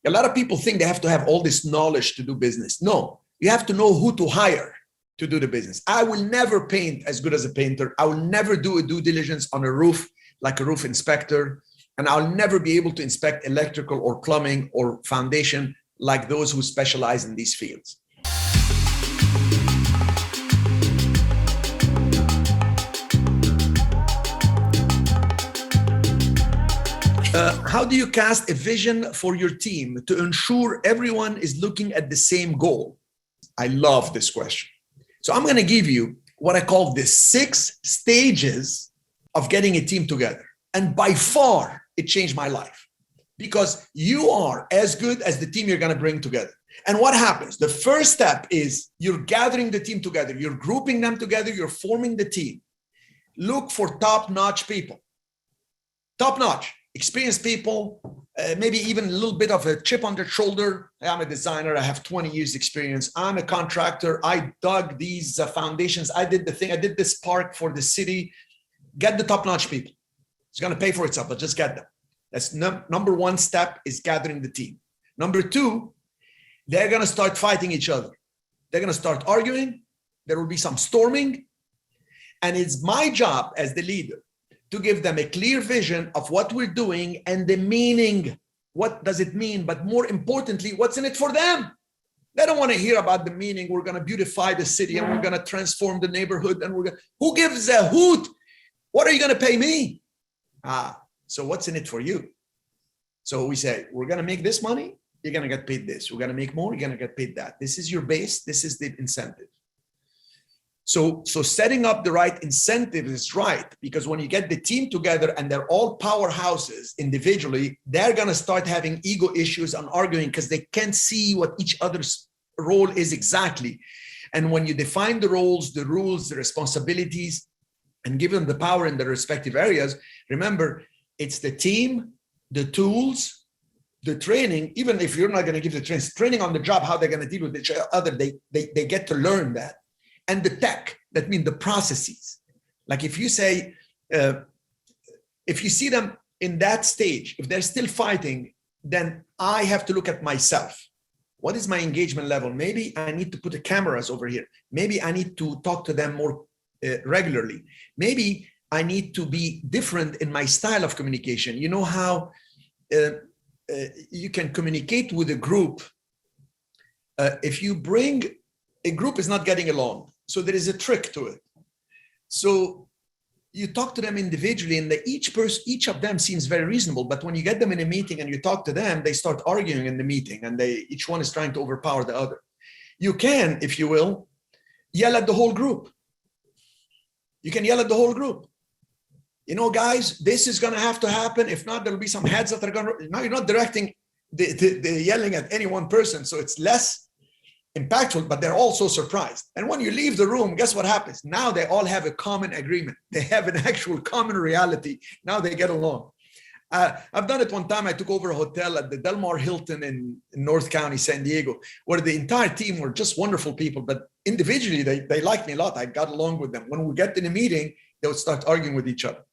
A lot of people think they have to have all this knowledge to do business. No, you have to know who to hire to do the business. I will never paint as good as a painter. I will never do a due diligence on a roof like a roof inspector. And I'll never be able to inspect electrical or plumbing or foundation like those who specialize in these fields. How do you cast a vision for your team to ensure everyone is looking at the same goal? I love this question. So I'm going to give you what I call the 6 stages of getting a team together. And by far, it changed my life because you are as good as the team you're going to bring together. And what happens? The first step is you're gathering the team together. You're grouping them together. You're forming the team. Look for top-notch people. Top-notch. Experienced people, maybe even a little bit of a chip on their shoulder. I'm a designer. I have 20 years experience. I'm a contractor. I dug these foundations. I did the thing. I did this park for the city. Get the top-notch people. It's going to pay for itself, but just get them. That's number one step is gathering the team. Number 2, they're going to start fighting each other. They're going to start arguing. There will be some storming. And it's my job as the leader to give them a clear vision of what we're doing and the meaning. What does it mean? But more importantly, what's in it for them? They don't want to hear about the meaning. We're going to beautify the city and we're going to transform the neighborhood. And who gives a hoot? What are you going to pay me? So what's in it for you? So we say, we're going to make this money. You're going to get paid this. We're going to make more. You're going to get paid that. This is your base. This is the incentive. So setting up the right incentive is right, because when you get the team together and they're all powerhouses individually, they're going to start having ego issues and arguing because they can't see what each other's role is exactly. And when you define the roles, the rules, the responsibilities, and give them the power in their respective areas, remember, it's the team, the tools, the training. Even if you're not going to give the training on the job, how they're going to deal with each other, they get to learn that. And the tech, that means the processes. Like if you say, if you see them in that stage, if they're still fighting, then I have to look at myself. What is my engagement level? Maybe I need to put the cameras over here. Maybe I need to talk to them more regularly. Maybe I need to be different in my style of communication. You know how you can communicate with a group. If you bring a group is not getting along. So there is a trick to it. So you talk to them individually and each of them seems very reasonable, but when you get them in a meeting and you talk to them, they start arguing in the meeting and each one is trying to overpower the other. You can, if you will, yell at the whole group. You can yell at the whole group. You know, guys, this is going to have to happen. If not, there'll be some heads that are going to, now you're not directing the yelling at any one person. So it's less impactful, but they're also surprised. And when you leave the room, guess what happens? Now they all have a common agreement. They have an actual common reality. Now they get along. I've done it one time. I took over a hotel at the Del Mar Hilton in North County, San Diego, where the entire team were just wonderful people, but individually they liked me a lot. I got along with them. When we get in a meeting, they would start arguing with each other.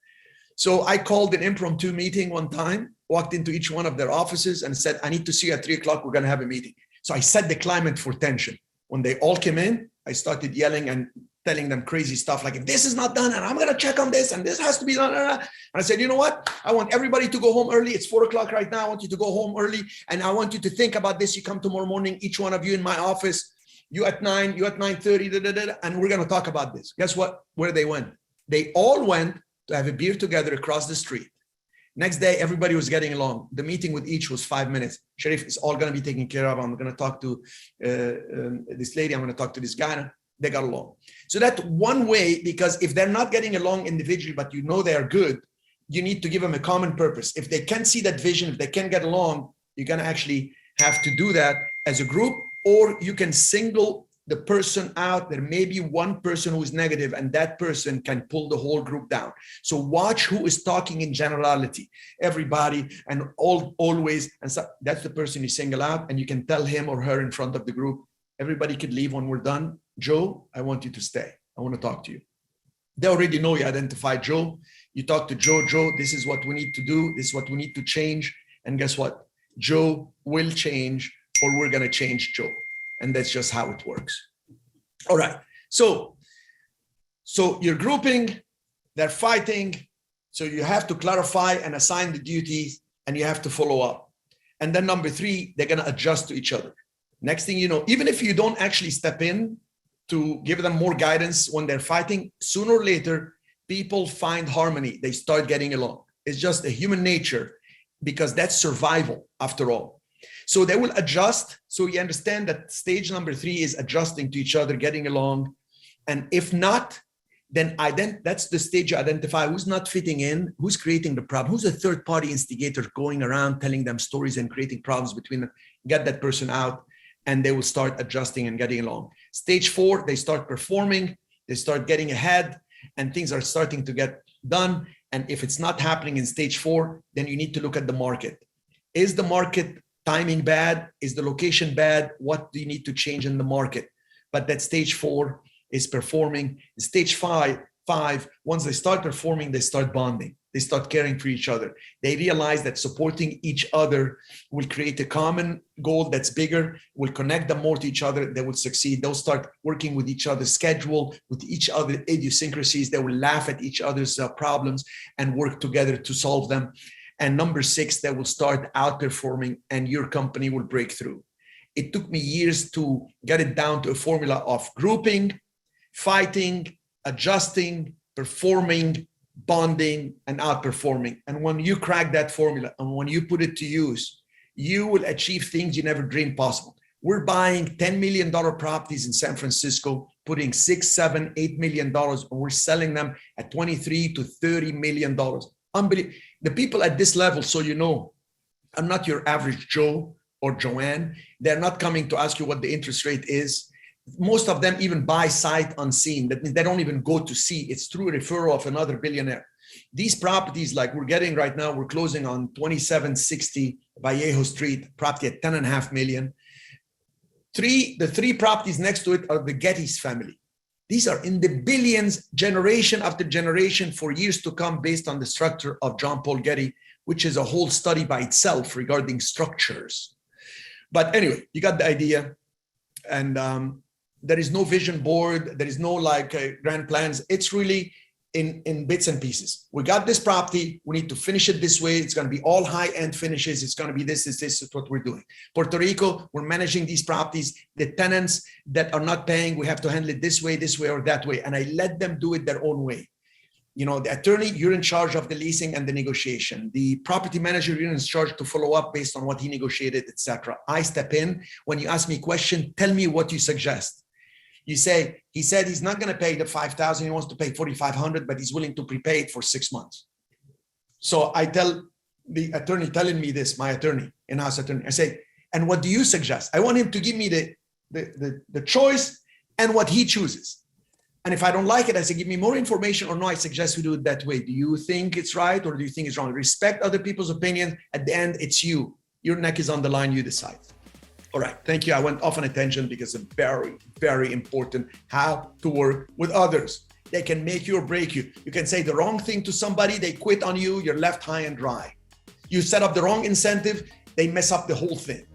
So I called an impromptu meeting one time, walked into each one of their offices and said, I need to see you at 3 o'clock. We're going to have a meeting. So I set the climate for tension. When they all came in, I started yelling and telling them crazy stuff like, if this is not done, and I'm going to check on this, and this has to be done. And I said, you know what? I want everybody to go home early. It's 4 o'clock right now. I want you to go home early. And I want you to think about this. You come tomorrow morning, each one of you in my office, you at 9, you at 9:30, and we're going to talk about this. Guess what? Where they went? They all went to have a beer together across the street. Next day, everybody was getting along. The meeting with each was 5 minutes. Cherif, it's all going to be taken care of. I'm going to talk to this lady. I'm going to talk to this guy. They got along. So that's one way, because if they're not getting along individually, but you know they're good, you need to give them a common purpose. If they can't see that vision, if they can't get along, you're going to actually have to do that as a group, or you can single the person out. There may be one person who is negative, and that person can pull the whole group down. So watch who is talking in generality, everybody, and always, and so that's the person you single out, and you can tell him or her in front of the group, everybody could leave when we're done. Joe, I want you to stay. I want to talk to you. They already know you identify Joe. You talk to Joe, Joe, this is what we need to do. This is what we need to change. And guess what? Joe will change or we're going to change Joe. And that's just how it works. All right. So you're grouping, they're fighting. So you have to clarify and assign the duties and you have to follow up. And then number 3, they're going to adjust to each other. Next thing you know, even if you don't actually step in to give them more guidance when they're fighting, sooner or later, people find harmony. They start getting along. It's just a human nature because that's survival after all. So they will adjust. So you understand that stage number 3 is adjusting to each other, getting along. And if not, then that's the stage you identify who's not fitting in, who's creating the problem, who's a third-party instigator going around telling them stories and creating problems between them. Get that person out and they will start adjusting and getting along. Stage 4, they start performing, they start getting ahead and things are starting to get done. And if it's not happening in stage 4, then you need to look at the market. Is the market timing bad? Is the location bad? What do you need to change in the market? But that stage 4 is performing. Stage 5, once they start performing, they start bonding. They start caring for each other. They realize that supporting each other will create a common goal that's bigger, will connect them more to each other. They will succeed. They'll start working with each other's schedule, with each other's idiosyncrasies. They will laugh at each other's problems and work together to solve them. And number 6, they will start outperforming and your company will break through. It took me years to get it down to a formula of grouping, fighting, adjusting, performing, bonding, and outperforming. And when you crack that formula and when you put it to use, you will achieve things you never dreamed possible. We're buying $10 million properties in San Francisco, putting $6, $7, $8 million, and we're selling them at $23 to $30 million. Unbelievable. The people at this level, so you know, I'm not your average Joe or Joanne. They're not coming to ask you what the interest rate is. Most of them even buy sight unseen. That means they don't even go to see. It's through a referral of another billionaire. These properties like we're getting right now, we're closing on 2760 Vallejo Street, property at 10.5 million. The 3 properties next to it are the Getty's family. These are in the billions, generation after generation for years to come based on the structure of John Paul Getty, which is a whole study by itself regarding structures. But anyway, you got the idea. And there is no vision board. There is no grand plans. It's really in bits and pieces. We got this property. We need to finish it this way. It's going to be all high-end finishes. It's going to be this is what we're doing. Puerto Rico, we're managing these properties. The tenants that are not paying, we have to handle it this way, or that way. And I let them do it their own way. You know, the attorney, you're in charge of the leasing and the negotiation. The property manager, you're in charge to follow up based on what he negotiated, etc. I step in. When you ask me a question, tell me what you suggest. You say, he said he's not going to pay the $5,000. He wants to pay $4,500, but he's willing to prepay it for 6 months. So I tell the attorney telling me this, my attorney, in-house attorney, I say, and what do you suggest? I want him to give me the choice and what he chooses. And if I don't like it, I say, give me more information, or no, I suggest we do it that way. Do you think it's right or do you think it's wrong? Respect other people's opinions. At the end, it's you. Your neck is on the line, you decide. All right, thank you. I went off on a tangent because it's very, very important how to work with others. They can make you or break you. You can say the wrong thing to somebody, they quit on you, you're left high and dry. You set up the wrong incentive, they mess up the whole thing.